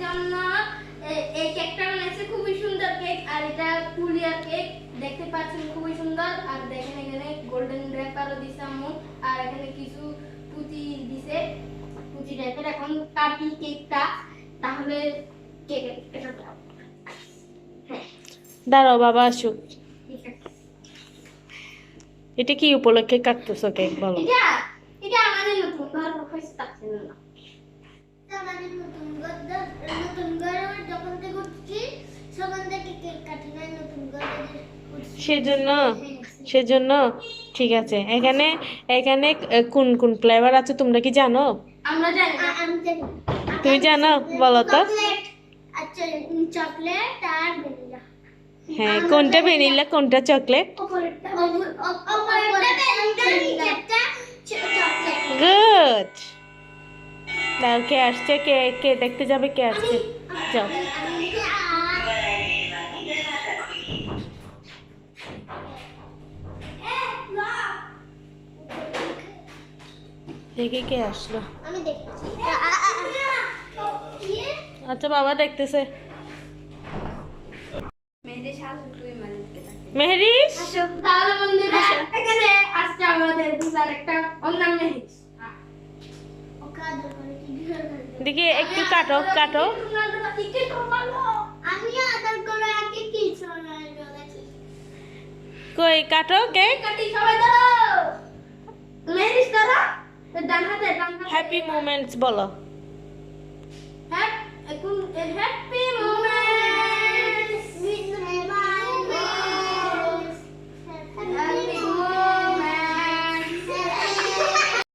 জন্য এই কেকটা বানাইছে, খুবই সুন্দর কেক। আর এটা পুলিয়া কেক, দেখতে পাচ্ছেন খুবই সুন্দর। আর দেখেন এখানে গোল্ডেন র্যাপারও দিছে আম্মু, আর এখানে কিছু পুঁতি দিছে, পুঁতি টাইপের। এখন কাটি কেকটা, তাহলে কেক এটা দাও। হ্যাঁ দাঁড়াও বাবা আসুক। ঠিক আছে। এটা কি উপলক্ষে কাটতেছো কেক বলো? এটা এটা আমাদের নতুন ঘর হয়েছে, তাতে না আমাদের নতুন ঘর যখন থেকে উঠছি তখন থেকে কেক কাটি না, নতুন ঘরে সেজন্য ঠিক আছে। এখানে এখানে কোন কোন ফ্লেভার আছে তোমরা কি জানো? আমরা জানি না। আমি জানি। তুমি জানো বলো তো? চকলেট, আচ্ছা চকলেট আর ভ্যানিলা। হ্যাঁ, কোনটা ভ্যানিলা কোনটা চকলেট? অপরেরটা ভ্যানিলা, একটা চকলেট। গুড। দাও, কে আসছে? কে কে দেখতে যাবে? কে আসছে? যাও। দেখি কে আসলো। আমি দেখছি। আচ্ছা বাবা দেখতেছে। মেহেদি শাড়ি তুই মালিককে থাকে। মেহরিস, আসো তাহলে বন্ধুরা, এখানে আজকে আমাদের পূজার একটা অন্যান্য মেহেদি। ওকে আদর করে কি দিল? দেখি একটু কাটো কাটো। আমি আদর করে আগে কি শোনাই বলেছি। কই কাটো কেক। কাটি সবাই ধরো। মেহেদি ধরো। ডান হাতে হ্যাপি মোমেন্টস বলো। হ্যাপি